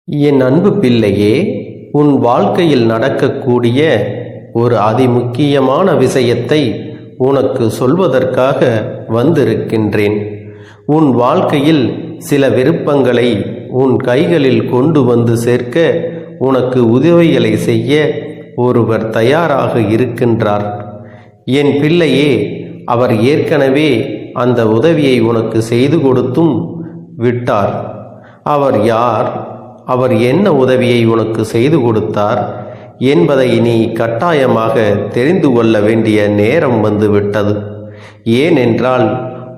என் அன்பு பிள்ளையே, உன் வாழ்க்கையில் நடக்கக்கூடிய ஒரு அதிமுக்கியமான விஷயத்தை உனக்கு சொல்வதற்காக வந்திருக்கின்றேன். உன் வாழ்க்கையில் சில விருப்பங்களை உன் கைகளில் கொண்டு வந்து சேர்க்க உனக்கு உதவிகளை செய்ய ஒருவர் தயாராக இருக்கின்றார். என் பிள்ளையே, அவர் ஏற்கனவே அந்த உதவியை உனக்கு செய்து கொடுத்தும் விட்டார். அவர் யார்? அவர் என்ன உதவியை உனக்கு செய்து கொடுத்தார் என்பதை நீ கட்டாயமாக தெரிந்து கொள்ள வேண்டிய நேரம் வந்துவிட்டது. ஏனென்றால்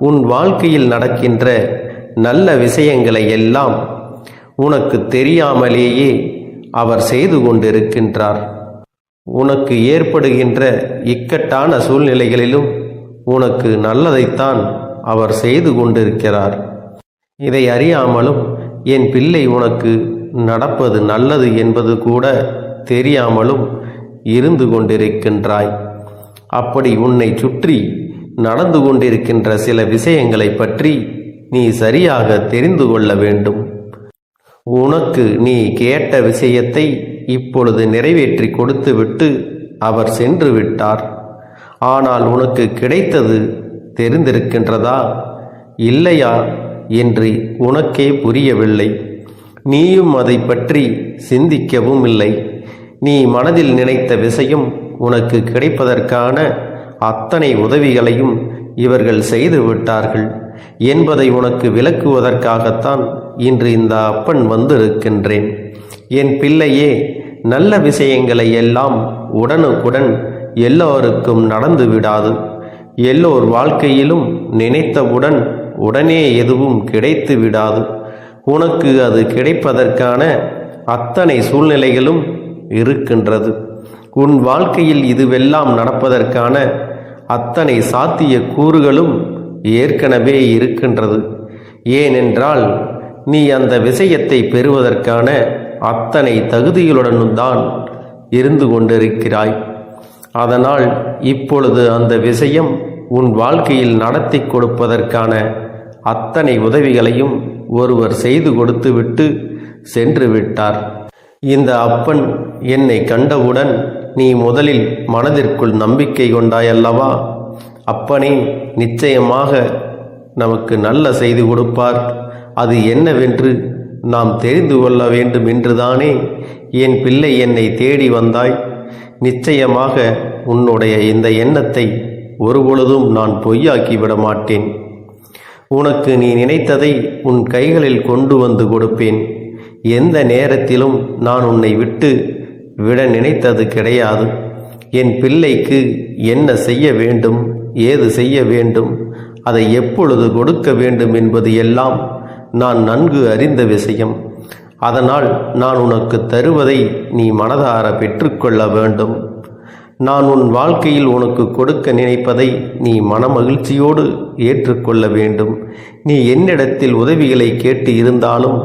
உன் வாழ்க்கையில் நடக்கின்ற நல்ல விஷயங்களை எல்லாம் உனக்கு தெரியாமலேயே அவர் செய்து கொண்டிருக்கின்றார். உனக்கு ஏற்படுகின்ற இக்கட்டான சூழ்நிலைகளிலும் உனக்கு நல்லதைத்தான் அவர் செய்து கொண்டிருக்கிறார். இதை அறியாமலும் என் பிள்ளை உனக்கு நடப்பது நல்லது என்பது கூட தெரியாமலும் இருந்து கொண்டிருக்கின்றாய். அப்படி உன்னை சுற்றி நடந்து கொண்டிருக்கின்ற சில விஷயங்களை பற்றி நீ சரியாக தெரிந்து கொள்ள வேண்டும். உனக்கு நீ கேட்ட விஷயத்தை இப்பொழுது நிறைவேற்றி கொடுத்துவிட்டு அவர் சென்று விட்டார். ஆனால் உனக்கு கிடைத்தது தெரிந்திருக்கின்றதா இல்லையா என்று உனக்கே புரியவில்லை. நீயும் அதை பற்றி சிந்திக்கவும் இல்லை. நீ மனதில் நினைத்த விஷயம் உனக்கு கிடைப்பதற்கான அத்தனை உதவிகளையும் இவர்கள் செய்து விட்டார்கள் என்பதை உனக்கு விளக்குவதற்காகத்தான் இன்று இந்த அப்பன் வந்திருக்கின்றேன். என் பிள்ளையே, நல்ல விஷயங்களை எல்லாம் உடனுக்குடன் எல்லோருக்கும் நடந்து விடாது. எல்லோர் வாழ்க்கையிலும் நினைத்தவுடன் உடனே எதுவும் கிடைத்து விடாது. உனக்கு அது கிடைப்பதற்கான அத்தனை சூழ்நிலைகளும் இருக்கின்றது. உன் வாழ்க்கையில் இதுவெல்லாம் நடப்பதற்கான அத்தனை சாத்திய கூறுகளும் ஏற்கனவே இருக்கின்றது. ஏனென்றால் நீ அந்த விஷயத்தை பெறுவதற்கான அத்தனை தகுதிகளுடனும் தான் இருந்து கொண்டிருக்கிறாய். அதனால் இப்பொழுது அந்த விஷயம் உன் வாழ்க்கையில் நடத்தி கொடுப்பதற்கான அத்தனை உதவிகளையும் ஒருவர் செய்து கொடுத்துவிட்டு சென்று விட்டார். இந்த அப்பன் என்னை கண்டவுடன் நீ முதலில் மனதிற்குள் நம்பிக்கை கொண்டாயல்லவா? அப்பனே நிச்சயமாக நமக்கு நல்ல செய்து கொடுப்பார், அது என்னவென்று நாம் தெரிந்து கொள்ள வேண்டும் என்றுதானே என் பிள்ளை என்னை தேடி வந்தாய். நிச்சயமாக உன்னுடைய இந்த எண்ணத்தை ஒருபொழுதும் நான் பொய்யாக்கி விட மாட்டேன். உனக்கு நீ நினைத்ததை உன் கைகளில் கொண்டு வந்து கொடுப்பேன். எந்த நேரத்திலும் நான் உன்னை விட்டு விட நினைத்தது கிடையாது. என் பிள்ளைக்கு என்ன செய்ய வேண்டும், ஏது செய்ய வேண்டும், அதை எப்பொழுது கொடுக்க வேண்டும் என்பது எல்லாம் நான் நன்கு அறிந்த விஷயம். அதனால் நான் உனக்கு தருவதை நீ மனதார பெற்றுக்கொள்ள வேண்டும். நான் உன் வாழ்க்கையில் உனக்கு கொடுக்க நினைப்பதை நீ மனமகிழ்ச்சியோடு ஏற்றுக்கொள்ள வேண்டும். நீ என்னிடத்தில் உதவிகளை கேட்டு இருந்தாலும்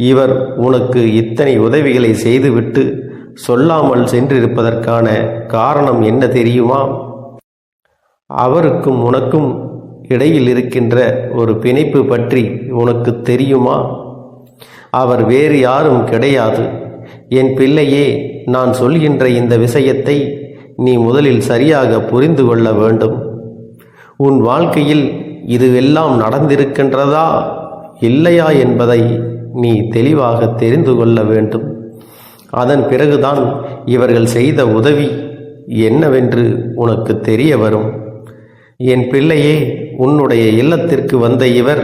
இவர் உனக்கு இத்தனை உதவிகளை செய்துவிட்டு சொல்லாமல் சென்றிருப்பதற்கான காரணம் என்ன தெரியுமா? அவருக்கும் உனக்கும் இடையில் இருக்கின்ற ஒரு பிணைப்பு பற்றி உனக்கு தெரியுமா? அவர் வேறு யாரும் கிடையாது. என் பிள்ளையே, நான் சொல்கின்ற இந்த விஷயத்தை நீ முதலில் சரியாக புரிந்து கொள்ள வேண்டும். உன் வாழ்க்கையில் இதுவெல்லாம் நடந்திருக்கின்றதா இல்லையா என்பதை நீ தெளிவாக தெரிந்து கொள்ள வேண்டும். அதன் பிறகுதான் இவர்கள் செய்த உதவி என்னவென்று உனக்கு தெரிய வரும். என் பிள்ளையே, உன்னுடைய இல்லத்திற்கு வந்த இவர்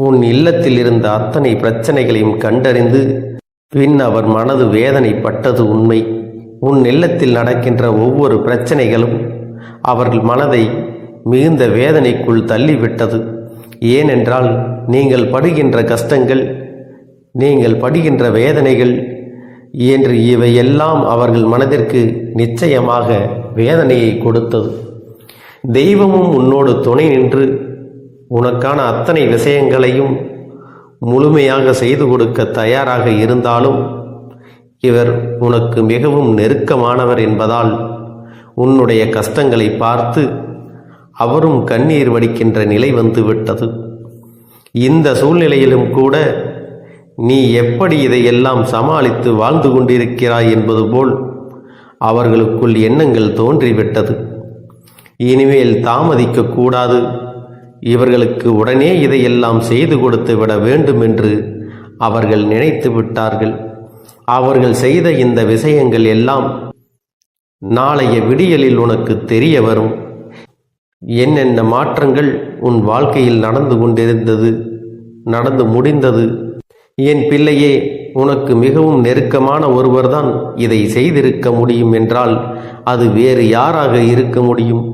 உன் இல்லத்தில் இருந்த அத்தனை பிரச்சனைகளையும் கண்டறிந்து பின் அவர் மனது வேதனைப்பட்டது உண்மை. உன் இல்லத்தில் நடக்கின்ற ஒவ்வொரு பிரச்சனைகளும் அவர்கள் மனதை மிகுந்த வேதனைக்குள் தள்ளிவிட்டது. ஏனென்றால் நீங்கள் படுகின்ற கஷ்டங்கள், நீங்கள் படுகின்ற வேதனைகள் என்று இவையெல்லாம் அவர்கள் மனதிற்கு நிச்சயமாக வேதனையை கொடுத்தது. தெய்வமும் உன்னோடு துணை நின்று உனக்கான அத்தனை விஷயங்களையும் முழுமையாக செய்து கொடுக்க தயாராக இருந்தாலும் இவர் உனக்கு மிகவும் நெருக்கமானவர் என்பதால் உன்னுடைய கஷ்டங்களை பார்த்து அவரும் கண்ணீர் வடிக்கின்ற நிலை வந்துவிட்டது. இந்த சூழ்நிலையிலும் கூட நீ எப்படி இதையெல்லாம் சமாளித்து வாழ்ந்து கொண்டிருக்கிறாய் என்பது போல் அவர்களுக்குள் எண்ணங்கள் தோன்றிவிட்டது. இனிமேல் தாமதிக்க கூடாது, இவர்களுக்கு உடனே இதையெல்லாம் செய்து கொடுத்து விட வேண்டும் என்று அவர்கள் நினைத்து விட்டார்கள். அவர்கள் செய்த இந்த விஷயங்கள் எல்லாம் நாளைய விடியலில் உனக்கு தெரிய வரும். என்னென்ன மாற்றங்கள் உன் வாழ்க்கையில் நடந்து முடிந்தது. என் பிள்ளையே, உனக்கு மிகவும் நெருக்கமான ஒருவர்தான் இதை செய்திருக்க முடியும் என்றால் அது வேறு யாராக இருக்க முடியும்?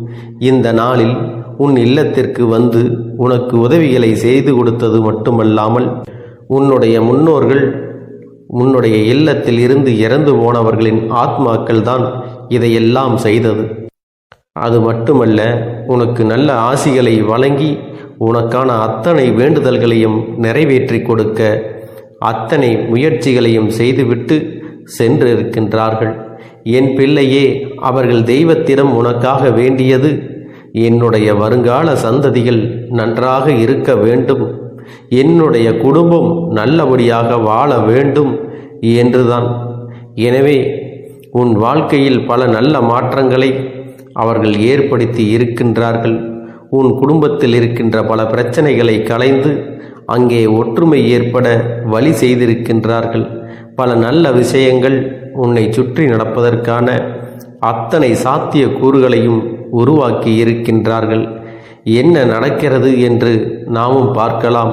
இந்த நாளில் உன் இல்லத்திற்கு வந்து உனக்கு உதவிகளை செய்து கொடுத்தது மட்டுமல்லாமல் உன்னுடைய முன்னோர்கள், உன்னுடைய இல்லத்தில் இருந்து இறந்து போனவர்களின் ஆத்மாக்கள் தான் இதையெல்லாம் செய்தது. அது மட்டுமல்ல, உனக்கு நல்ல ஆசிகளை வழங்கி உனக்கான அத்தனை வேண்டுதல்களையும் நிறைவேற்றி கொடுக்க அத்தனை முயற்சிகளையும் செய்துவிட்டு சென்றிருக்கின்றார்கள். என் பிள்ளையே, அவர்கள் தெய்வத்திடம் உனக்காக வேண்டியது என்னுடைய வருங்கால சந்ததிகள் நன்றாக இருக்க வேண்டும், என்னுடைய குடும்பம் நல்லபடியாக வாழ வேண்டும் என்றுதான். எனவே உன் வாழ்க்கையில் பல நல்ல மாற்றங்களை அவர்கள் ஏற்படுத்தி இருக்கின்றார்கள். உன் குடும்பத்தில் இருக்கின்ற பல பிரச்சனைகளை களைந்து அங்கே ஒற்றுமை ஏற்பட வழி செய்திருக்கின்றார்கள். பல நல்ல விஷயங்கள் உன்னை சுற்றி நடப்பதற்கான அத்தனை சாத்திய கூறுகளையும் உருவாக்கி இருக்கின்றார்கள். என்ன நடக்கிறது என்று நாமும் பார்க்கலாம்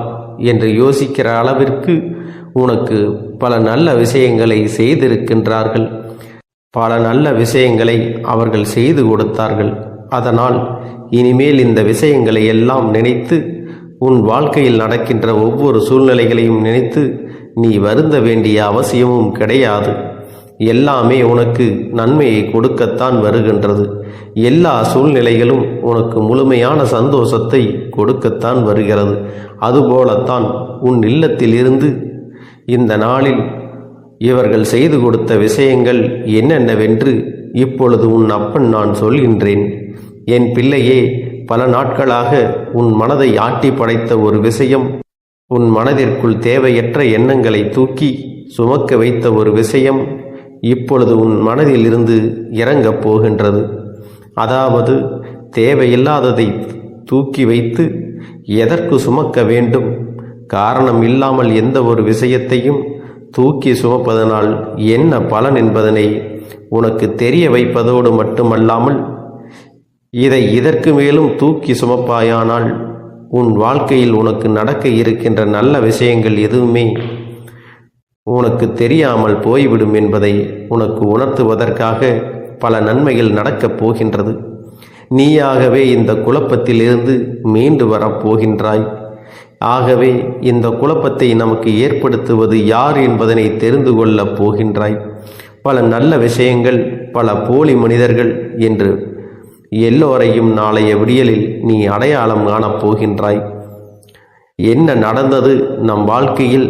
என்று யோசிக்கிற அளவிற்கு உனக்கு பல நல்ல விஷயங்களை செய்திருக்கின்றார்கள். பல நல்ல விஷயங்களை அவர்கள் செய்து கொடுத்தார்கள். அதனால் இனிமேல் இந்த விஷயங்களை எல்லாம் நினைத்து உன் வாழ்க்கையில் நடக்கின்ற ஒவ்வொரு சூழ்நிலைகளையும் நினைத்து நீ வருந்த வேண்டிய அவசியமும் கிடையாது. எல்லாமே உனக்கு நன்மையை கொடுக்கத்தான் வருகின்றது. எல்லா சூழ்நிலைகளும் உனக்கு முழுமையான சந்தோஷத்தை கொடுக்கத்தான் வருகிறது. அதுபோலத்தான் உன் இல்லத்தில் இருந்து இந்த நாளில் இவர்கள் செய்து கொடுத்த விஷயங்கள் என்னென்னவென்று இப்பொழுது உன் அப்பன் நான் சொல்கின்றேன். என் பிள்ளையே, பல நாட்களாக உன் மனதை ஆட்டி படைத்த ஒரு விஷயம், உன் மனதிற்குள் தேவையற்ற எண்ணங்களை தூக்கி சுமக்க வைத்த ஒரு விஷயம் இப்பொழுது உன் மனதில் இருந்து இறங்கப் போகின்றது. அதாவது தேவையில்லாததை தூக்கி வைத்து எதற்கு சுமக்க வேண்டும்? காரணம் இல்லாமல் எந்த ஒரு விஷயத்தையும் தூக்கி சுமப்பதனால் என்ன பலன் என்பதனை உனக்கு தெரிய வைப்பதோடு மட்டுமல்லாமல் இதை இதற்கு மேலும் தூக்கி சுமப்பாயானால் உன் வாழ்க்கையில் உனக்கு நடக்க இருக்கின்ற நல்ல விஷயங்கள் எதுவுமே உனக்கு தெரியாமல் போய்விடும் என்பதை உனக்கு உணர்த்துவதற்காக பல நன்மைகள் நடக்கப் போகின்றது. நீயாகவே இந்த குழப்பத்தில் இருந்து மீண்டு வரப்போகின்றாய். ஆகவே இந்த குழப்பத்தை நமக்கு ஏற்படுத்துவது யார் என்பதனை தெரிந்து கொள்ளப் போகின்றாய். பல நல்ல விஷயங்கள், பல போலி மனிதர்கள் என்று எல்லோரையும் நாளைய விடியலில் நீ அடையாளம் காணப் போகின்றாய். என்ன நடந்தது நம் வாழ்க்கையில்,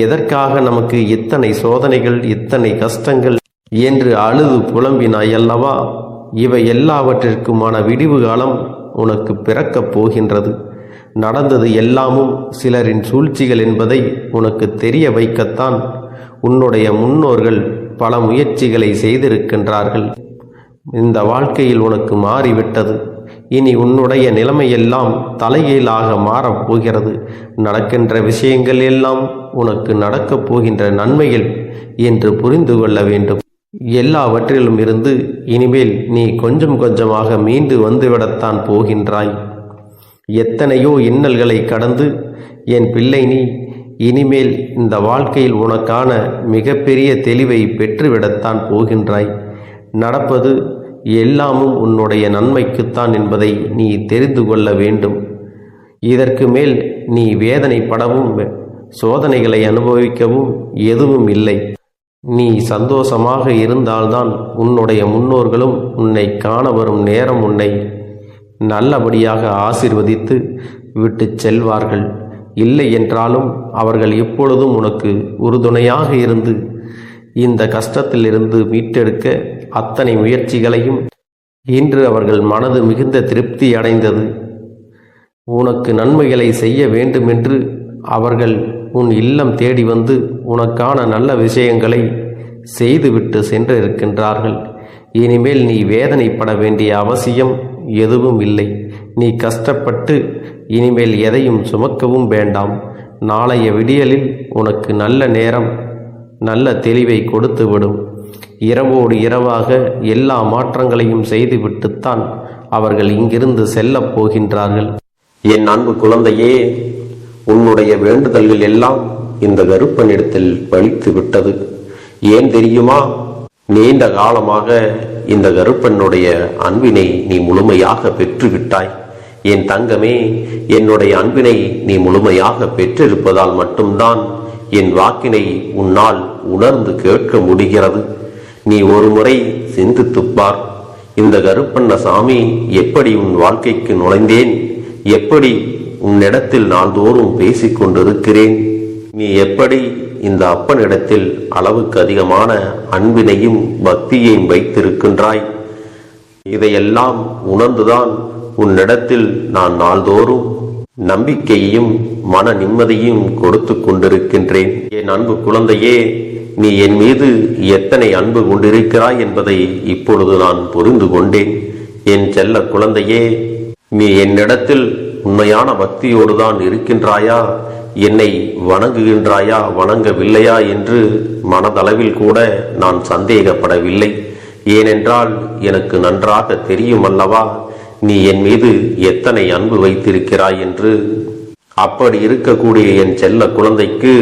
எதற்காக நமக்கு இத்தனை சோதனைகள், இத்தனை கஷ்டங்கள் என்று அழுது புலம்பினாய் அல்லவா? இவை எல்லாவற்றிற்குமான விடிவு காலம் உனக்கு பிறக்கப் போகின்றது. நடந்தது எல்லாமும் சிலரின் சூழ்ச்சிகள் என்பதை உனக்கு தெரிய வைக்கத்தான் உன்னுடைய முன்னோர்கள் பல முயற்சிகளை செய்திருக்கின்றார்கள். இந்த வாழ்க்கையில் உனக்கு மாறிவிட்டது. இனி உன்னுடைய நிலைமையெல்லாம் தலைகீழாக மாறப்போகிறது. நடக்கின்ற விஷயங்கள் எல்லாம் உனக்கு நடக்கப் போகின்ற நன்மைகள் என்று புரிந்து கொள்ள வேண்டும். எல்லாவற்றிலும் இருந்து இனிமேல் நீ கொஞ்சம் கொஞ்சமாக மீண்டு வந்துவிடத்தான் போகின்றாய். எத்தனையோ இன்னல்களை கடந்து என் பிள்ளை, நீ இனிமேல் இந்த வாழ்க்கையில் உனக்கான மிகப்பெரிய தெளிவை பெற்றுவிடத்தான் போகின்றாய். நடப்பது எல்லாமும் உன்னுடைய நன்மைக்குத்தான் என்பதை நீ தெரிந்து கொள்ள வேண்டும். இதற்கு மேல் நீ வேதனைப்படவும் சோதனைகளை அனுபவிக்கவும் எதுவும் இல்லை. நீ சந்தோஷமாக இருந்தால்தான் உன்னுடைய முன்னோர்களும் உன்னை காண வரும் நேரம் உன்னை நல்லபடியாக ஆசீர்வதித்து விட்டு செல்வார்கள். இல்லை என்றாலும் அவர்கள் எப்பொழுதும் உனக்கு உறுதுணையாக இருந்து இந்த கஷ்டத்திலிருந்து மீட்டெடுக்க அத்தனை முயற்சிகளையும் இன்று அவர்கள் மனது மிகுந்த திருப்தி அடைந்தது. உனக்கு நன்மைகளை செய்ய வேண்டுமென்று அவர்கள் உன் இல்லம் தேடி வந்து உனக்கான நல்ல விஷயங்களை செய்துவிட்டு சென்றிருக்கின்றார்கள். இனிமேல் நீ வேதனைப்பட வேண்டிய அவசியம் எதுவும் இல்லை. நீ கஷ்டப்பட்டு இனிமேல் எதையும் சுமக்கவும் வேண்டாம். நாளைய விடியலில் உனக்கு நல்ல நேரம் நல்ல தெளிவை கொடுத்துவிடும். இரவோடு இரவாக எல்லா மாற்றங்களையும் செய்துவிட்டுத்தான் அவர்கள் இங்கிருந்து செல்லப் போகின்றார்கள். என் அன்பு குழந்தையே, உன்னுடைய வேண்டுதல்கள் எல்லாம் இந்த கருப்பனிடத்தில் பலித்து விட்டது. ஏன் தெரியுமா? நீண்ட காலமாக இந்த கருப்பனுடைய அன்பினை நீ முழுமையாக பெற்றுவிட்டாய். என் தங்கமே, என்னுடைய அன்பினை நீ முழுமையாக பெற்றிருப்பதால் மட்டும்தான் என் வாக்கினை உன்னால் உணர்ந்து கேட்க முடிகிறது. நீ ஒரு முறை சிந்தித்துப்பார். இந்த கருப்பண்ணசாமி எப்படி உன் வாழ்க்கைக்கு நுழைந்தேன், எப்படி உன்னிடத்தில் நாள்தோறும் பேசிக் கொண்டிருக்கிறேன், நீ எப்படி இந்த அப்பனிடத்தில் அளவுக்கு அதிகமான அன்பினையும் பக்தியையும் வைத்திருக்கின்றாய், இதையெல்லாம் உணர்ந்துதான் உன்னிடத்தில் நான் நாள்தோறும் நம்பிக்கையையும் மன நிம்மதியும் கொடுத்து கொண்டிருக்கின்றேன். என் அன்பு குழந்தையே, நீ என் மீது எத்தனை அன்பு கொண்டிருக்கிறாய் என்பதை இப்பொழுது நான் புரிந்து கொண்டேன். என் செல்ல குழந்தையே, நீ என்னிடத்தில் உண்மையான பக்தியோடு தான் இருக்கின்றாயா, என்னை வணங்குகின்றாயா வணங்கவில்லையா என்று மனதளவில் கூட நான் சந்தேகப்படவில்லை. ஏனென்றால் எனக்கு நன்றாக தெரியும் அல்லவா நீ என் மீது எத்தனை அன்பு வைத்திருக்கிறாய் என்று. அப்படி இருக்கக்கூடிய என் செல்ல குழந்தைக்கு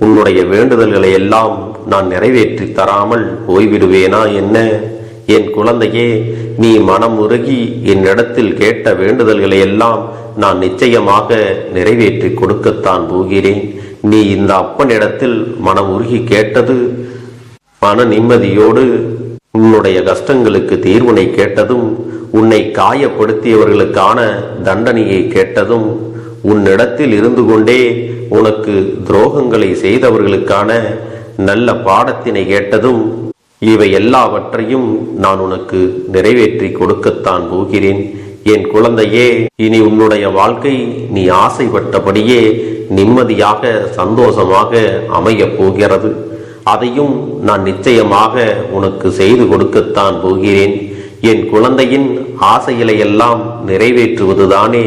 உன்னுடைய வேண்டுதல்களை எல்லாம் நான் நிறைவேற்றி தராமல் போய்விடுவேனா என்ன? என் குழந்தையே, நீ மனம் உருகி என்னிடத்தில் கேட்ட வேண்டுதல்களை எல்லாம் நான் நிச்சயமாக நிறைவேற்றி கொடுக்கத்தான் போகிறேன். நீ இந்த அப்பனிடத்தில் மனம் உருகி கேட்டது, மன நிம்மதியோடு உன்னுடைய கஷ்டங்களுக்கு தீர்வினை கேட்டதும், உன்னை காயப்படுத்தியவர்களுக்கான தண்டனையை கேட்டதும், உன்னிடத்தில் இருந்து கொண்டே உனக்கு துரோகங்களை செய்தவர்களுக்கான நல்ல பாடத்தினை கேட்டதும், இவை எல்லாவற்றையும் நான் உனக்கு நிறைவேற்றி கொடுக்கத்தான் போகிறேன். என் குழந்தையே, இனி உன்னுடைய வாழ்க்கை நீ ஆசைப்பட்டபடியே நிம்மதியாக சந்தோஷமாக அமையப் போகிறது. அதையும் நான் நிச்சயமாக உனக்கு செய்து கொடுக்கத்தான் போகிறேன். என் குழந்தையின் ஆசைகளை எல்லாம் நிறைவேற்றுவதுதானே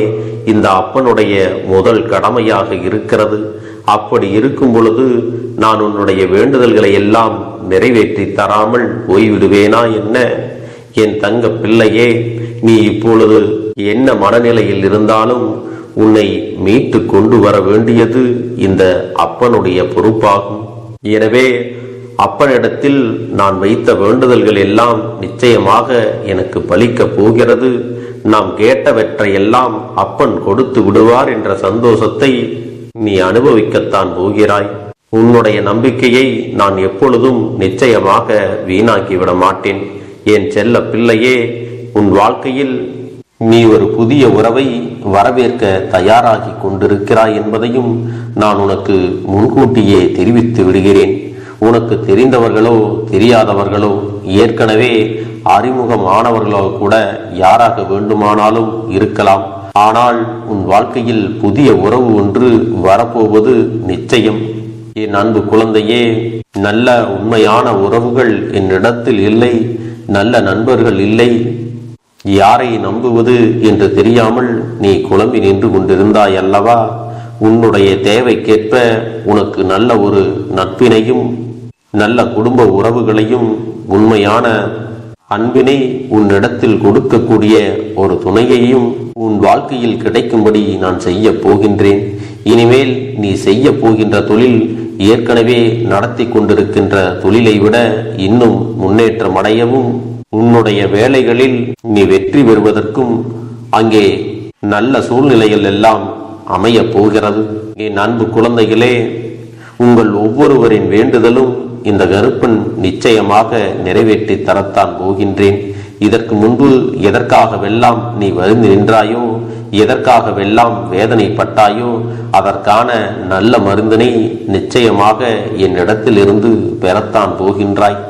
இந்த அப்பனுடைய முதல் கடமையாக இருக்கிறது. அப்படி இருக்கும் பொழுது நான் உன்னுடைய வேண்டுதல்களை எல்லாம் நிறைவேற்றி தராமல் போய்விடுவேனா என்ன? என் தங்க பிள்ளையே, நீ இப்பொழுது என்ன மனநிலையில் இருந்தாலும் உன்னை மீட்டு கொண்டு வர வேண்டியது இந்த அப்பனுடைய பொறுப்பாகும். எனவே அப்பனிடத்தில் நான் வைத்த வேண்டுதல்கள் எல்லாம் நிச்சயமாக எனக்கு பலிக்கப் போகிறது. நாம் கேட்டவற்றை எல்லாம் அப்பன் கொடுத்து விடுவார் என்ற சந்தோஷத்தை நீ அனுபவிக்கத்தான் போகிறாய். உன்னுடைய நம்பிக்கையை நான் எப்பொழுதும் நிச்சயமாக வீணாக்கிவிட மாட்டேன். என் செல்ல பிள்ளையே, உன் வாழ்க்கையில் நீ ஒரு புதிய உறவை வரவேற்க தயாராகி கொண்டிருக்கிறாய் என்பதையும் நான் உனக்கு முன்கூட்டியே தெரிவித்து விடுகிறேன். உனக்கு தெரிந்தவர்களோ தெரியாதவர்களோ, ஏற்கனவே அறிமுகமானவர்களோ கூட யாராக வேண்டுமானாலும் இருக்கலாம். ஆனால் உன் வாழ்க்கையில் புதிய உறவு ஒன்று வரப்போவது நிச்சயம். என் அன்பு குழந்தையே, நல்ல உண்மையான உறவுகள் என்னிடத்தில் இல்லை, நல்ல நண்பர்கள் இல்லை. யாரை நம்புவது என்று தெரியாமல் நீ குழம்பி நின்று கொண்டிருந்தாய் அல்லவா? உன்னுடைய தேவைக்கேற்ப உனக்கு நல்ல ஒரு நட்பினையும் நல்ல குடும்ப உறவுகளையும் உண்மையான அன்பினை உன்னிடத்தில் கொடுக்கக்கூடிய ஒரு துணையையும் உன் வாழ்க்கையில் கிடைக்கும்படி நான் செய்ய போகின்றேன். இனிமேல் நீ செய்ய போகின்ற தொழில் ஏற்கனவே நடத்தி கொண்டிருக்கின்ற தொழிலை விட இன்னும் முன்னேற்றம் அடையவும், உன்னுடைய வேலைகளில் நீ வெற்றி பெறுவதற்கும் அங்கே நல்ல சூழ்நிலைகள் எல்லாம் அமைய போகிறது. என் அன்பு குழந்தைகளே, உங்கள் ஒவ்வொருவரின் வேண்டுதலும் இந்த கருப்பன் நிச்சயமாக நிறைவேற்றி தரத்தான் போகின்றேன். இதற்கு முன்பு எதற்காகவெல்லாம் நீ வருந்தி நின்றாயோ, எதற்காகவெல்லாம் வேதனைப்பட்டாயோ, அதற்கான நல்ல மருந்தினை நிச்சயமாக என்னிடத்தில் இருந்து பெறத்தான் போகின்றாய்.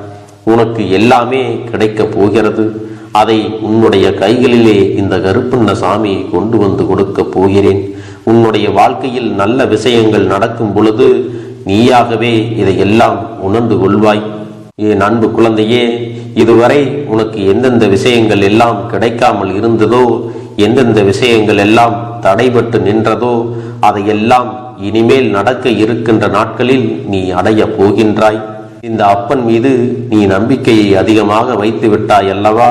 உனக்கு எல்லாமே கிடைக்கப் போகிறது. அதை உன்னுடைய கைகளிலே இந்த கருப்பண்ணசாமி கொண்டு வந்து கொடுக்க போகிறேன். உன்னுடைய வாழ்க்கையில் நல்ல விஷயங்கள் நடக்கும் பொழுது நீயாகவே இதையெல்லாம் உணர்ந்து கொள்வாய். என் அன்பு குழந்தையே, இதுவரை உனக்கு எந்தெந்த விஷயங்கள் எல்லாம் கிடைக்காமல் இருந்ததோ, எந்தெந்த விஷயங்கள் எல்லாம் தடைபட்டு நின்றதோ, அதையெல்லாம் இனிமேல் நடக்க இருக்கின்ற நாட்களில் நீ அடைய போகின்றாய். இந்த அப்பன் மீது நீ நம்பிக்கையை அதிகமாக வைத்து விட்டாய் அல்லவா?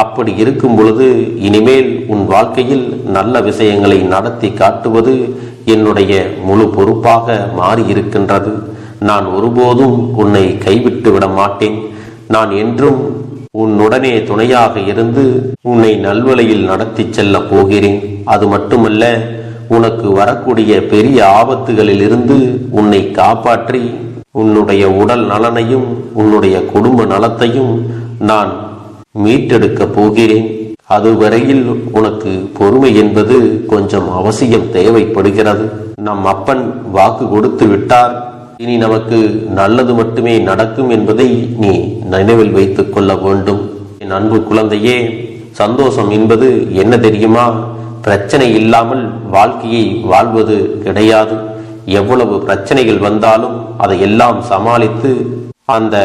அப்படி இருக்கும் பொழுது இனிமேல் உன் வாழ்க்கையில் நல்ல விஷயங்களை நடத்தி காட்டுவது என்னுடைய முழு பொறுப்பாக மாறி இருக்கின்றது. நான் ஒருபோதும் உன்னை கைவிட்டு விட மாட்டேன். நான் என்றும் உன்னுடனே துணையாக இருந்து உன்னை நல்வழியில் நடத்தி செல்ல போகிறேன். அது மட்டுமல்ல, உனக்கு வரக்கூடிய பெரிய ஆபத்துகளில் இருந்து உன்னை காப்பாற்றி உன்னுடைய உடல் நலனையும் உன்னுடைய குடும்ப நலத்தையும் நான் மீட்டெடுக்க போகிறேன். அதுவரையில் உனக்கு பொறுமை என்பது கொஞ்சம் அவசியம் தேவைப்படுகிறது. நம் அப்பன் வாக்கு கொடுத்து விட்டார். இனி நமக்கு நல்லது மட்டுமே நடக்கும் என்பதை நீ நினைவில் வைத்துக் கொள்ள வேண்டும். என் அன்பு குழந்தையே, சந்தோஷம் என்பது என்ன தெரியுமா? பிரச்சனை இல்லாமல் வாழ்க்கையை வாழ்வது கிடையாது. எவ்வளவு பிரச்சனைகள் வந்தாலும் அதையெல்லாம் சமாளித்து அந்த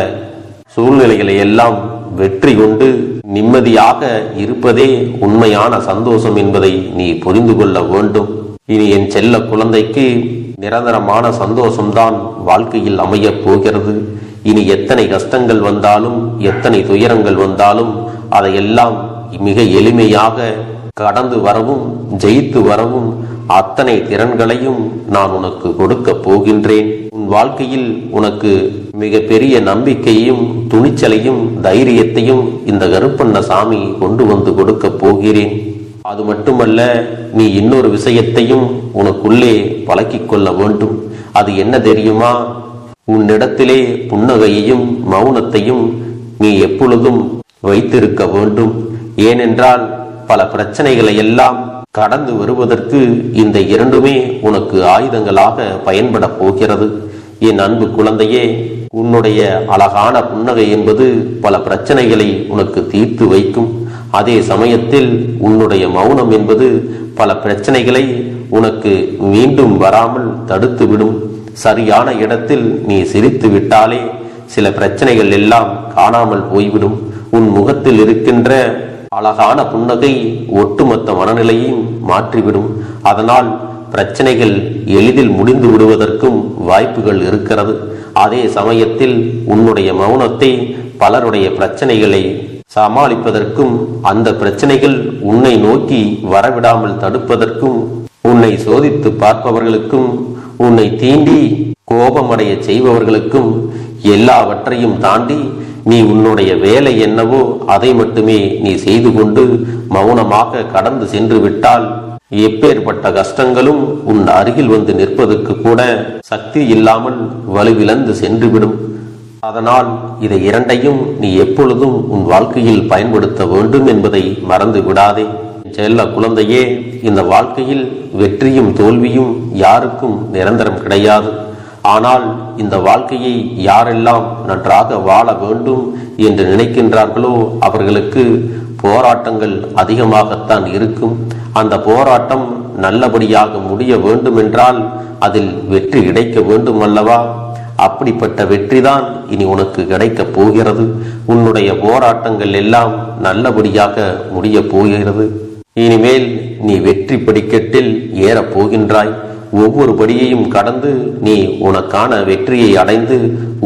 சூழ்நிலைகளை எல்லாம் வெற்றி கொண்டு நிம்மதியாக இருப்பதே உண்மையான சந்தோஷம் என்பதை நீ புரிந்து கொள்ள வேண்டும். இனி என் செல்ல குழந்தைக்கு நிரந்தரமான சந்தோஷம்தான் வாழ்க்கையில் அமையப் போகிறது. இனி எத்தனை கஷ்டங்கள் வந்தாலும் எத்தனை துயரங்கள் வந்தாலும் அதையெல்லாம் மிக எளிமையாக கடந்து வரவும் ஜெயித்து வரவும் அத்தனை திறன்களையும் நான் உனக்கு கொடுக்க போகின்றேன். உன் வாழ்க்கையில் உனக்கு மிக பெரிய நம்பிக்கையும் துணிச்சலையும் தைரியத்தையும் இந்த கருப்பண்ண சாமி கொண்டு வந்து கொடுக்க போகிறேன். அது மட்டுமல்ல, நீ இன்னொரு விஷயத்தையும் உனக்குள்ளே பழக்கிக் கொள்ள வேண்டும். அது என்ன தெரியுமா? உன்னிடத்திலே புன்னகையையும் மௌனத்தையும் நீ எப்பொழுதும் வைத்திருக்க வேண்டும். ஏனென்றால் பல பிரச்சனைகளை எல்லாம் கடந்து வருவதற்கு இந்த இரண்டுமே உனக்கு ஆயுதங்களாக பயன்பட போகிறது. என் அன்பு குழந்தையே, உன்னுடைய அழகான புன்னகை என்பது பல பிரச்சனைகளை உனக்கு தீர்த்து வைக்கும். அதே சமயத்தில் உன்னுடைய மௌனம் என்பது பல பிரச்சனைகளை உனக்கு மீண்டும் வராமல் தடுத்து விடும். சரியான இடத்தில் நீ சிரித்து விட்டாலே சில பிரச்சனைகள் எல்லாம் காணாமல் போய்விடும். உன் முகத்தில் இருக்கின்ற அழகான புன்னகை ஒட்டுமொத்த மனநிலையும் மாற்றிவிடும். அதனால் பிரச்சனைகள் எளிதில் முடிந்து விடுவதற்கும் வாய்ப்புகள் இருக்கிறது. அதே சமயத்தில் உன்னுடைய மௌனத்தை பலருடைய பிரச்சனைகளை சமாளிப்பதற்கும் அந்த பிரச்சனைகள் உன்னை நோக்கி வரவிடாமல் தடுப்பதற்கும் உன்னை சோதித்து பார்ப்பவர்களுக்கும் உன்னை தீண்டி கோபமடைய செய்பவர்களுக்கும் எல்லாவற்றையும் தாண்டி நீ உன்னுடைய வேலை என்னவோ அதை மட்டுமே நீ செய்து கொண்டு மௌனமாக கடந்து சென்று விட்டால் எப்பேற்பட்ட கஷ்டங்களும் உன் அருகில் வந்து நிற்பதற்கு கூட சக்தி இல்லாமல் வலுவிழந்து சென்றுவிடும். அதனால் இதை இரண்டையும் நீ எப்பொழுதும் உன் வாழ்க்கையில் பயன்படுத்த வேண்டும் என்பதை மறந்து விடாதே. செல்ல குழந்தையே, இந்த வாழ்க்கையில் வெற்றியும் தோல்வியும் யாருக்கும் நிரந்தரம் கிடையாது. ஆனால் இந்த வாழ்க்கையை யாரெல்லாம் நன்றாக வாழ வேண்டும் என்று நினைக்கின்றார்களோ அவர்களுக்கு போராட்டங்கள் அதிகமாகத்தான் இருக்கும். அந்த போராட்டம் நல்லபடியாக முடிய வேண்டுமென்றால் அதில் வெற்றி கிடைக்க வேண்டும் அல்லவா? அப்படிப்பட்ட வெற்றிதான் இனி உனக்கு கிடைக்கப் போகிறது. உன்னுடைய போராட்டங்கள் எல்லாம் நல்லபடியாக முடிய போகிறது. இனிமேல் நீ வெற்றி படிக்கட்டில் ஏறப் போகின்றாய். ஒவ்வொரு படியையும் கடந்து நீ உனக்கான வெற்றியை அடைந்து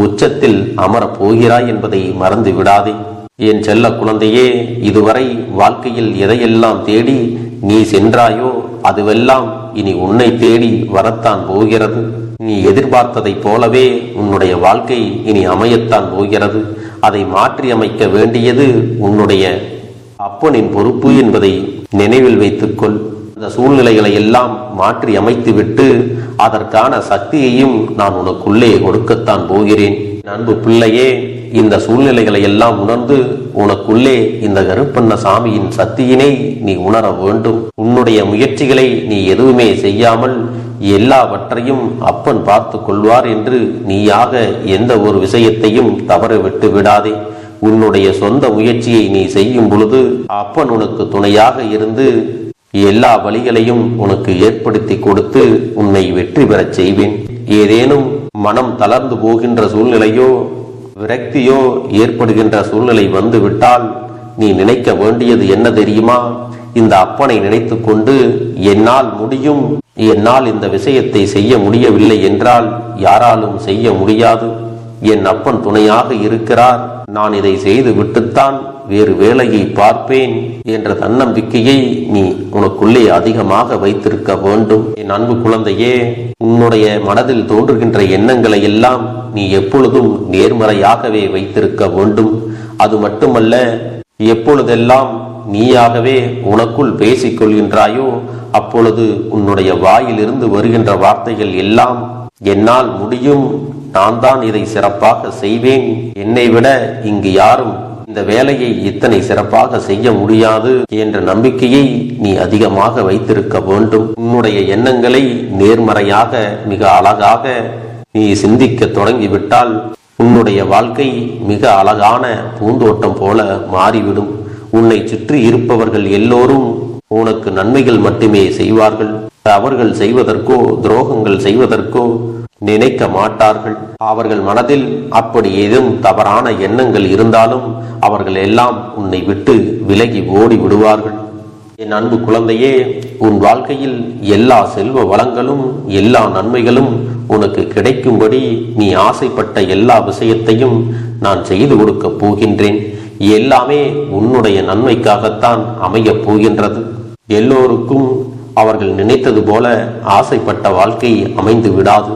உச்சத்தில் அமரப் போகிறாய் என்பதை மறந்து விடாதே. என் செல்ல குழந்தையே, இதுவரை வாழ்க்கையில் எதையெல்லாம் தேடி நீ சென்றாயோ அதுவெல்லாம் இனி உன்னை தேடி வரத்தான் போகிறது. நீ எதிர்பார்த்ததைப் போலவே உன்னுடைய வாழ்க்கை இனி அமையத்தான் போகிறது. அதை மாற்றி அமைக்க வேண்டியது உன்னுடைய அப்பனின் பொறுப்பு என்பதை நினைவில் வைத்துக்கொள். அந்த சூழ்நிலைகளை எல்லாம் மாற்றி அமைத்துவிட்டு அதற்கான சக்தியையும் நான் உனக்குள்ளே கொடுக்கத்தான் போகிறேன். அன்பு பிள்ளையே, இந்த சூழ்நிலைகளை எல்லாம் உணர்ந்து உனக்குள்ளே இந்த கருப்பண்ண சாமியின் சக்தியினை நீ உணர வேண்டும். உன்னுடைய முயற்சிகளை நீ எதுவுமே செய்யாமல் எல்லாவற்றையும் அப்பன் பார்த்து கொள்வார் என்று நீயாக எந்த ஒரு விஷயத்தையும் தவற விட்டு விடாதே. உன்னுடைய சொந்த முயற்சியை நீ செய்யும் பொழுது அப்பன் உனக்கு துணையாக இருந்து எல்லா வழிகளையும் உனக்கு ஏற்படுத்தி கொடுத்து உன்னை வெற்றி பெறச் செய்வேன். ஏதேனும் மனம் தளர்ந்து போகின்ற சூழ்நிலையோ விரக்தியோ ஏற்படுகின்ற சூழ்நிலை வந்து விட்டால் நீ நினைக்க வேண்டியது என்ன தெரியுமா? இந்த அப்பனை நினைத்து கொண்டு என்னால் முடியும், என்னால் இந்த விஷயத்தை செய்ய முடியவில்லை என்றால் யாராலும் செய்ய முடியாது, என் அப்பன் துணையாக இருக்கிறார், நான் இதை செய்து விட்டுத்தான் வேறு வேலையை பார்ப்பேன் என்ற தன்னம்பிக்கையை நீ உனக்குள்ளே அதிகமாக வைத்திருக்க வேண்டும். என் அன்பு குழந்தையே, உன்னுடைய மனதில் தோன்றுகின்ற எண்ணங்களை எல்லாம் நீ எப்பொழுதும் நேர்மறையாகவே வைத்திருக்க வேண்டும். அது மட்டுமல்ல, எப்பொழுதெல்லாம் நீயாகவே உனக்குள் பேசிக் கொள்கின்றாயோ அப்பொழுது உன்னுடைய வாயிலிருந்து வருகின்ற வார்த்தைகள் எல்லாம் என்னால் முடியும், நான் தான் இதை சிறப்பாக செய்வேன், என்னை விட இங்கு யாரும் இந்த வேலையை இத்தனை சிறப்பாக செய்ய முடியாது என்ற நம்பிக்கையை நீ அதிகமாக வைத்திருக்க வேண்டும். உன்னுடைய எண்ணங்களை நேர்மறையாக மிக அழகாக நீ சிந்திக்க தொடங்கிவிட்டால் உன்னுடைய வாழ்க்கை மிக அழகான பூந்தோட்டம் போல மாறிவிடும். உன்னை சுற்றி இருப்பவர்கள் எல்லோரும் உனக்கு நன்மைகள் மட்டுமே செய்வார்கள். தவறுகள் செய்வதற்கோ துரோகங்கள் செய்வதற்கோ நினைக்க மாட்டார்கள். அவர்கள் மனதில் அப்படி ஏதும் தவறான எண்ணங்கள் இருந்தாலும் அவர்கள் எல்லாம் உன்னை விட்டு விலகி ஓடி விடுவார்கள். என் அன்பு குழந்தையே, உன் வாழ்க்கையில் எல்லா செல்வ வளங்களும் எல்லா நன்மைகளும் உனக்கு கிடைக்கும்படி நீ ஆசைப்பட்ட எல்லா விஷயத்தையும் நான் செய்து கொடுக்கப் போகின்றேன். எல்லாமே உன்னுடைய நன்மைக்காகத்தான் அமையப் போகின்றது. எல்லோருக்கும் அவர்கள் நினைத்தது போல ஆசைப்பட்ட வாழ்க்கை அமைந்து விடாது.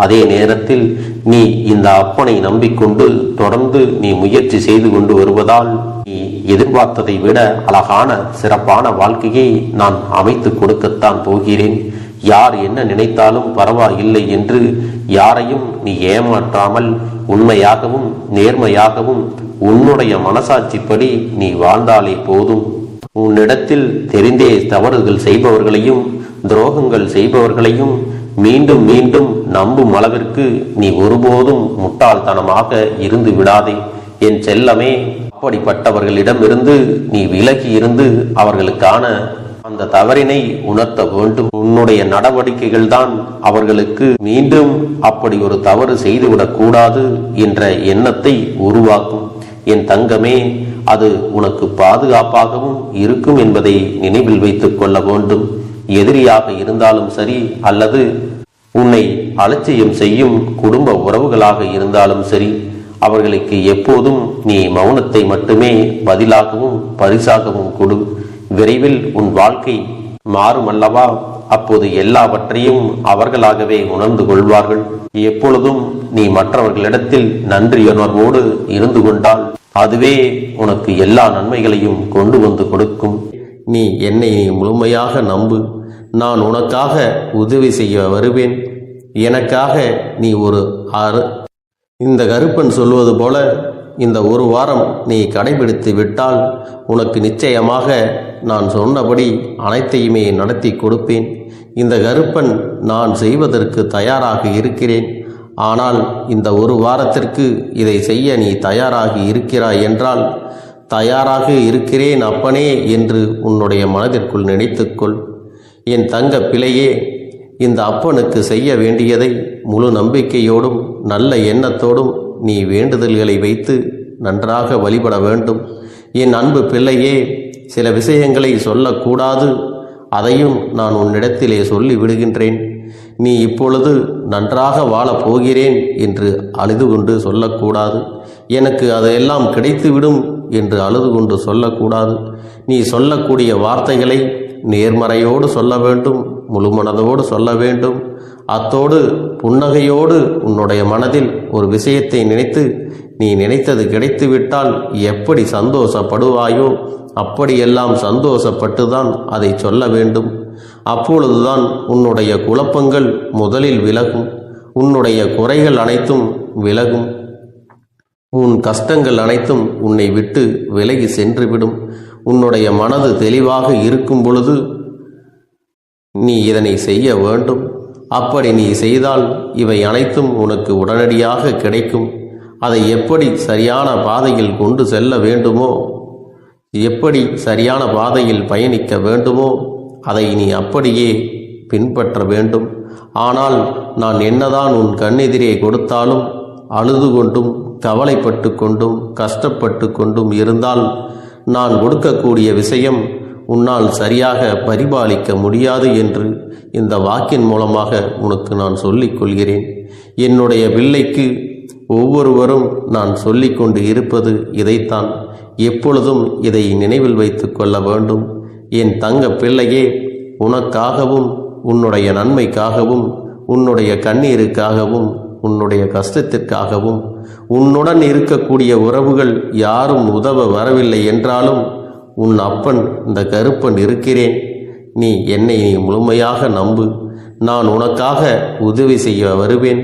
அதே நேரத்தில் நீ இந்த அப்பனை நம்பிக்கொண்டு தொடர்ந்து நீ முயற்சி செய்து கொண்டு வருவதால் நீ எதிர்பார்த்ததை விட அழகான சிறப்பான வாழ்க்கையை நான் அமைத்து கொடுக்கத்தான் போகிறேன். யார் என்ன நினைத்தாலும் பரவாயில்லை என்று யாரையும் நீ ஏமாற்றாமல் உண்மையாகவும் நேர்மையாகவும் உன்னுடைய மனசாட்சிப்படி நீ வாழ்ந்தாலே போதும். உன்னிடத்தில் தெரிந்தே தவறுகள் செய்பவர்களையும் துரோகங்கள் செய்பவர்களையும் மீண்டும் மீண்டும் நம்பும் அளவிற்கு நீ ஒருபோதும் முட்டாள்தனமாக இருந்து விடாதே என் செல்லமே. அப்படிப்பட்டவர்களிடமிருந்து நீ விலகி இருந்து அவர்களுக்கான அந்த தவறினை உணர்த்த வேண்டும். உன்னுடைய நடவடிக்கைகள் தான் அவர்களுக்கு மீண்டும் அப்படி ஒரு தவறு செய்துவிடக் கூடாது என்ற எண்ணத்தை உருவாக்கும். என் தங்கமே, அது உனக்கு பாதுகாப்பாகவும் இருக்கும் என்பதை நினைவில் வைத்துக் கொள்ள வேண்டும். எதிரியாக இருந்தாலும் சரி அல்லது உன்னை அலட்சியம் செய்யும் குடும்ப உறவுகளாக இருந்தாலும் சரி, அவர்களுக்கு எப்போதும் நீ மௌனத்தை மட்டுமே பதிலாகவும் பரிசாகவும் கொடு. விரைவில் உன் வாழ்க்கை மாறும் அல்லவா? அப்போது எல்லாவற்றையும் அவர்களாகவே உணர்ந்து கொள்வார்கள். எப்பொழுதும் நீ மற்றவர்களிடத்தில் நன்றியுணர்வோடு இருந்து கொண்டால் அதுவே உனக்கு எல்லா நன்மைகளையும் கொண்டு வந்து கொடுக்கும். நீ என்னை முழுமையாக நம்பு. நான் உனக்காக உதவி செய்ய வருவேன். எனக்காக நீ இந்த கருப்பன் சொல்வது போல இந்த ஒரு வாரம் நீ கடைபிடித்து விட்டால் உனக்கு நிச்சயமாக நான் சொன்னபடி அனைத்தையுமே நடத்தி கொடுப்பேன். இந்த கருப்பன் நான் செய்வதற்கு தயாராக இருக்கிறேன். ஆனால் இந்த ஒரு வாரத்திற்கு இதை செய்ய நீ தயாராகி இருக்கிறாய் என்றால், தயாராக இருக்கிறேன் அப்பனே என்று உன்னுடைய மனதிற்குள் நினைத்துக்கொள். என் தங்க பிள்ளையே, இந்த அப்பனுக்கு செய்ய வேண்டியதை முழு நம்பிக்கையோடும் நல்ல எண்ணத்தோடும் நீ வேண்டுதல்களை வைத்து நன்றாக வழிபட வேண்டும். என் அன்பு பிள்ளையே, சில விஷயங்களை சொல்லக்கூடாது, அதையும் நான் உன்னிடத்திலே சொல்லி விடுகின்றேன். நீ இப்பொழுது நன்றாக வாழப் போகிறேன் என்று அழுது கொண்டு சொல்லக்கூடாது. எனக்கு அதையெல்லாம் கிடைத்துவிடும் என்று அழுது கொண்டு சொல்லக்கூடாது. நீ சொல்லக்கூடிய வார்த்தைகளை நேர்மறையோடு சொல்ல வேண்டும், முழு மனதோடு சொல்ல வேண்டும். அத்தோடு புன்னகையோடு உன்னுடைய மனதில் ஒரு விஷயத்தை நினைத்து நீ நினைத்தது கிடைத்துவிட்டால் எப்படி சந்தோஷப்படுவாயோ அப்படியெல்லாம் சந்தோஷப்பட்டுதான் அதை சொல்ல வேண்டும். அப்பொழுதுதான் உன்னுடைய குழப்பங்கள் முதலில் விலகும், உன்னுடைய குறைகள் அனைத்தும் விலகும், உன் கஷ்டங்கள் அனைத்தும் உன்னை விட்டு விலகி சென்றுவிடும். உன்னுடைய மனது தெளிவாக இருக்கும் பொழுது நீ இதனை செய்ய வேண்டும். அப்படி நீ செய்தால் இவை அனைத்தும் உனக்கு உடனடியாக கிடைக்கும். அதை எப்படி சரியான பாதையில் கொண்டு செல்ல வேண்டுமோ, எப்படி சரியான பாதையில் பயணிக்க வேண்டுமோ அதை நீ அப்படியே பின்பற்ற வேண்டும். ஆனால் நான் என்னதான் உன் கண்ணெதிரே கொடுத்தாலும் அழுது கொண்டும் கவலைப்பட்டு கொண்டும் கஷ்டப்பட்டு கொண்டும் இருந்தால் நான் கொடுக்கக்கூடிய விஷயம் உன்னால் சரியாக பரிபாலிக்க முடியாது என்று இந்த வாக்கின் மூலமாக உனக்கு நான் சொல்லிக் கொள்கிறேன். என்னுடைய பிள்ளைக்கு ஒவ்வொருவரும் நான் சொல்லிக் கொண்டு இருப்பது இதைத்தான். எப்பொழுதும் இதை நினைவில் வைத்து கொள்ள வேண்டும். என் தங்க பிள்ளையே, உனக்காகவும் உன்னுடைய நன்மைக்காகவும் உன்னுடைய கண்ணீருக்காகவும் உன்னுடைய கஷ்டத்திற்காகவும் உன்னுடன் இருக்கக்கூடிய உறவுகள் யாரும் உதவ வரவில்லை என்றாலும் உன் அப்பன் இந்த கருப்பன் இருக்கிறேன். நீ என்னை முழுமையாக நம்பு. நான் உனக்காக உதவி செய்ய வருவேன்.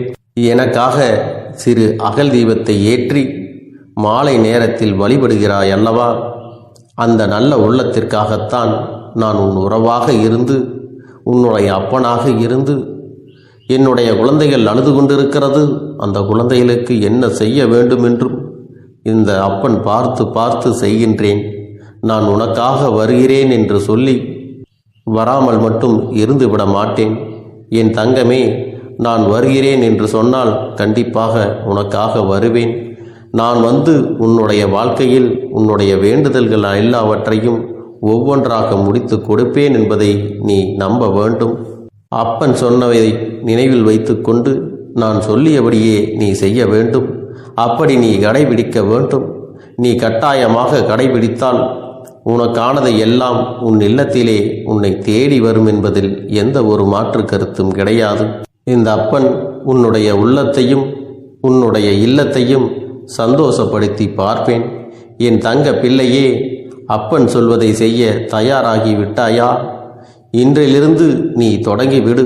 எனக்காக சிறு அகல் தீபத்தை ஏற்றி மாலை நேரத்தில் வழிபடுகிறாய் அல்லவா? அந்த நல்ல உள்ளத்திற்காகத்தான் நான் உன் உறவாக இருந்து உன்னுடைய அப்பனாக இருந்து என்னுடைய குழந்தைகள் அழுது கொண்டிருக்கிறது, அந்த குழந்தைகளுக்கு என்ன செய்ய வேண்டும் என்றும் இந்த அப்பன் பார்த்து பார்த்து செய்கின்றேன். நான் உனக்காக வருகிறேன் என்று சொல்லி வராமல் மட்டும் இருந்து விட மாட்டேன். என் தங்கமே, நான் வருகிறேன் என்று சொன்னால் கண்டிப்பாக உனக்காக வருவேன். நான் வந்து உன்னுடைய வாழ்க்கையில் உன்னுடைய வேண்டுதல்கள் எல்லாவற்றையும் ஒவ்வொன்றாக முடித்து கொடுப்பேன் என்பதை நீ நம்ப வேண்டும். அப்பன் சொன்னதை நினைவில் வைத்து கொண்டு நான் சொல்லியபடியே நீ செய்ய வேண்டும். அப்படி நீ கடைபிடிக்க வேண்டும். நீ கட்டாயமாக கடைபிடித்தால் உனக்கானதை எல்லாம் உன் இல்லத்திலே உன்னை தேடி வரும் என்பதில் எந்த ஒரு மாற்று கருத்தும் கிடையாது. இந்த அப்பன் உன்னுடைய உள்ளத்தையும் உன்னுடைய இல்லத்தையும் சந்தோஷப்படுத்தி பார்ப்பேன். என் தங்க பிள்ளையே, அப்பன் சொல்வதை செய்ய தயாராகி விட்டாயா? இன்றிலிருந்து நீ தொடங்கிவிடு.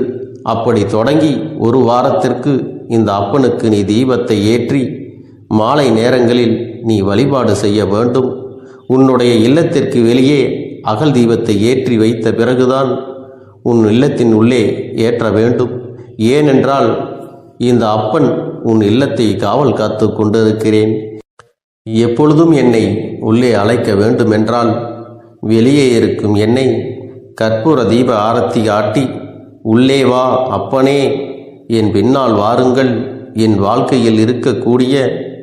அப்படி தொடங்கி ஒரு வாரத்திற்கு இந்த அப்பனுக்கு நீ தீபத்தை ஏற்றி மாலை நேரங்களில் நீ வழிபாடு செய்ய வேண்டும். உன்னுடைய இல்லத்திற்கு வெளியே அகல் தீபத்தை ஏற்றி வைத்த பிறகுதான் உன் இல்லத்தின் உள்ளே ஏற்ற வேண்டும். ஏனென்றால் இந்த அப்பன் உன் இல்லத்தை காவல் காத்து கொண்டிருக்கிறேன். எப்பொழுதும் என்னை உள்ளே அழைக்க வேண்டுமென்றால் வெளியே இருக்கும் என்னை கற்பூர தீப ஆரத்தி காட்டி உள்ளே வா அப்பனே, என் பின்னால் வாருங்கள், என் வாழ்க்கையில் இருக்கக்கூடிய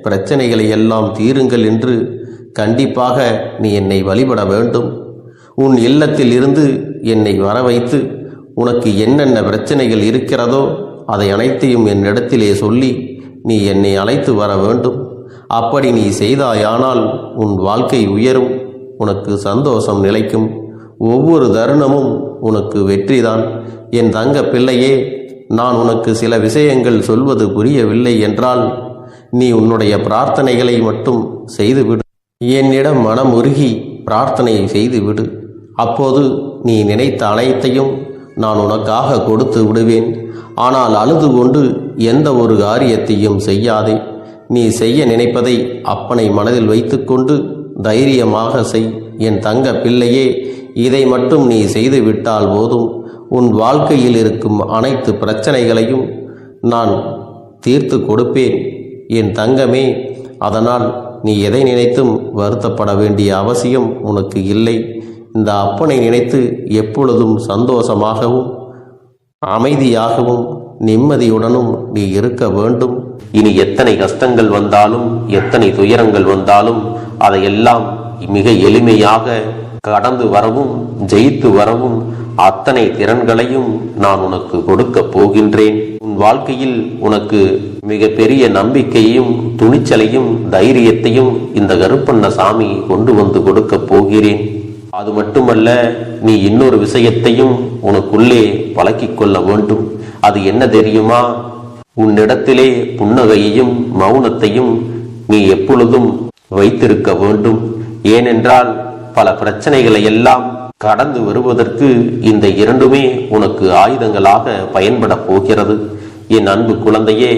பிரச்சனைகளை எல்லாம் தீருங்கள் என்று கண்டிப்பாக நீ என்னை வழிபட வேண்டும். உன் இல்லத்தில் இருந்து என்னை வர வைத்து உனக்கு என்னென்ன பிரச்சனைகள் இருக்கிறதோ அதை அனைத்தையும் என்னிடத்திலே சொல்லி நீ என்னை அழைத்து வர வேண்டும். அப்படி நீ செய்தாயானால் உன் வாழ்க்கை உயரும், உனக்கு சந்தோஷம் நிலைக்கும், ஒவ்வொரு தருணமும் உனக்கு வெற்றிதான். என் தங்க பிள்ளையே, நான் உனக்கு சில விஷயங்கள் சொல்வது புரியவில்லை என்றால் நீ உன்னுடைய பிரார்த்தனைகளை மட்டும் செய்துவிடு. என்னிடம் மனமுருகி பிரார்த்தனை செய்துவிடு. அப்போது நீ நினைத்த அனைத்தையும் நான் உனக்காக கொடுத்து விடுவேன். ஆனால் அழுது கொண்டு எந்த ஒரு காரியத்தையும் செய்யாதே. நீ செய்ய நினைப்பதை அப்பனை மனதில் வைத்துக்கொண்டு தைரியமாக செய். என் தங்க பிள்ளையே, இதை மட்டும் நீ செய்துவிட்டால் போதும். உன் வாழ்க்கையில் இருக்கும் அனைத்து பிரச்சனைகளையும் நான் தீர்த்து கொடுப்பேன் என் தங்கமே. அதனால் நீ எதை நினைத்தும் வருத்தப்பட வேண்டிய அவசியம் உனக்கு இல்லை. இந்த அப்பனை நினைத்து எப்பொழுதும் சந்தோஷமாகவும் அமைதியாகவும் நிம்மதியுடனும் நீ இருக்க வேண்டும். இனி எத்தனை கஷ்டங்கள் வந்தாலும் எத்தனை துயரங்கள் வந்தாலும் அதையெல்லாம் மிக எளிமையாக கடந்து வரவும் ஜெயித்து வரவும் அத்தனை திறன்களையும் நான் உனக்கு கொடுக்க போகின்றேன். உன் வாழ்க்கையில் உனக்கு மிக பெரிய நம்பிக்கையும் துணிச்சலையும் தைரியத்தையும் இந்த கருப்பண்ணசாமி கொண்டு வந்து கொடுக்க போகிறேன். அது மட்டுமல்ல, நீ இன்னொரு விஷயத்தையும் உனக்குள்ளே பழக்கிக் கொள்ள வேண்டும். அது என்ன தெரியுமா? உன்னிடத்திலே புன்னகையையும் மௌனத்தையும் நீ எப்பொழுதும் வைத்திருக்க வேண்டும். ஏனென்றால் பல பிரச்சனைகளை எல்லாம் கடந்து வருவதற்கு இந்த இரண்டுமே உனக்கு ஆயுதங்களாக பயன்பட போகிறது. என் அன்பு குழந்தையே,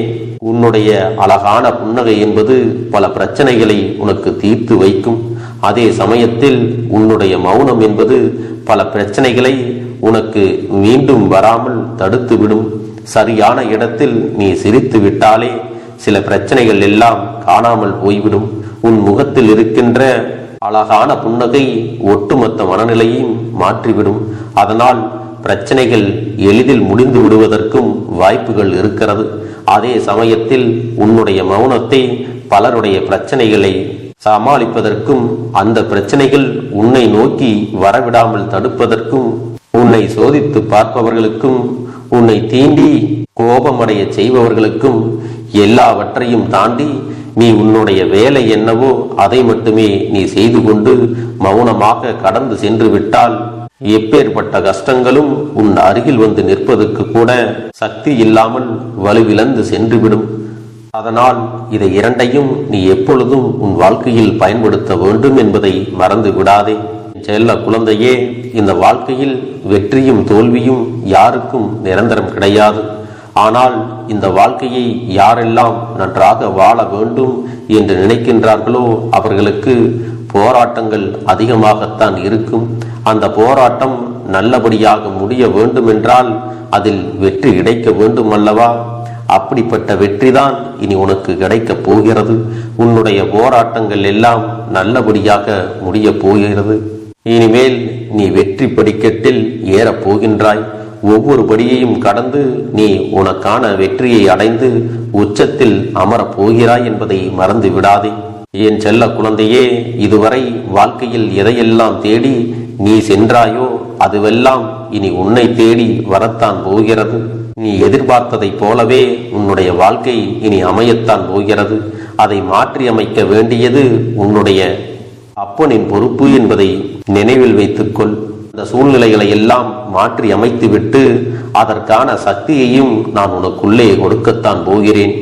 உன்னுடைய அழகான புன்னகை என்பது பல பிரச்சனைகளை உனக்கு தீர்த்து வைக்கும். அதே சமயத்தில் உன்னுடைய மௌனம் என்பது பல பிரச்சனைகளை உனக்கு மீண்டும் வராமல் தடுத்து விடும். சரியான இடத்தில் நீ சிரித்து விட்டாலே சில பிரச்சனைகள் எல்லாம் காணாமல் போய்விடும். உன் முகத்தில் இருக்கின்ற அழகான புன்னகை ஒட்டுமொத்த மனநிலையையும் மாற்றிவிடும். அதனால் பிரச்சனைகள் எளிதில் முடிந்து விடுவதற்கும் வாய்ப்புகள் இருக்கிறது. அதே சமயத்தில் உன்னுடைய மௌனத்தை பலருடைய பிரச்சனைகளை சமாளிப்பதற்கும், அந்த பிரச்சனைகள் உன்னை நோக்கி வரவிடாமல் தடுப்பதற்கும், உன்னை சோதித்து பார்ப்பவர்களுக்கும், உன்னை தீண்டி கோபமடைய செய்பவர்களுக்கும் எல்லாவற்றையும் தாண்டி நீ உன்னுடைய வேலை என்னவோ அதை மட்டுமே நீ செய்து கொண்டு மௌனமாக கடந்து சென்று விட்டால் எப்பேற்பட்ட கஷ்டங்களும் உன் அருகில் வந்து நிற்பதற்கு கூட சக்தி இல்லாமல் வலுவிழந்து சென்றுவிடும். அதனால் இதை இரண்டையும் நீ எப்பொழுதும் உன் வாழ்க்கையில் பயன்படுத்த வேண்டும் என்பதை மறந்து விடாதே. செல்ல குழந்தையே, இந்த வாழ்க்கையில் வெற்றியும் தோல்வியும் யாருக்கும் நிரந்தரம் கிடையாது. ஆனால் இந்த வாழ்க்கையை யாரெல்லாம் நன்றாக வாழ வேண்டும் என்று நினைக்கின்றார்களோ அவர்களுக்கு போராட்டங்கள் அதிகமாகத்தான் இருக்கும். அந்த போராட்டம் நல்லபடியாக முடிய வேண்டுமென்றால் அதில் வெற்றி கிடைக்க வேண்டும் அல்லவா? அப்படிப்பட்ட வெற்றிதான் இனி உனக்கு கிடைக்கப் போகிறது. உன்னுடைய போராட்டங்கள் எல்லாம் நல்லபடியாக முடிய போகிறது. இனிமேல் நீ வெற்றி படிக்கட்டில் ஏறப் போகின்றாய். ஒவ்வொரு படியையும் கடந்து நீ உனக்கான வெற்றியை அடைந்து உச்சத்தில் அமரப் போகிறாய் என்பதை மறந்து விடாதே. என் செல்ல குழந்தையே, இதுவரை வாழ்க்கையில் எதையெல்லாம் தேடி நீ சென்றாயோ அதுவெல்லாம் இனி உன்னை தேடி வரத்தான் போகிறது. நீ எதிர்பார்த்ததைப் போலவே உன்னுடைய வாழ்க்கை இனி அமையத்தான் போகிறது. அதை மாற்றி அமைக்க வேண்டியது உன்னுடைய அப்பனின் பொறுப்பு என்பதை நினைவில் வைத்துக்கொள். இந்த சூழ்நிலைகளை எல்லாம் மாற்றி அமைத்துவிட்டு அதற்கான சக்தியையும் நான் உனக்குள்ளே கொடுக்கத்தான் போகிறேன்.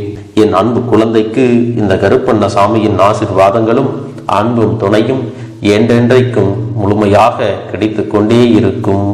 என் அன்பு குழந்தைக்கு இந்த கருப்பண்ணசாமியின் ஆசீர்வாதங்களும் அன்பும் துணையும் என்றென்றைக்கும் முழுமையாக கிடைத்து கொண்டே இருக்கும்.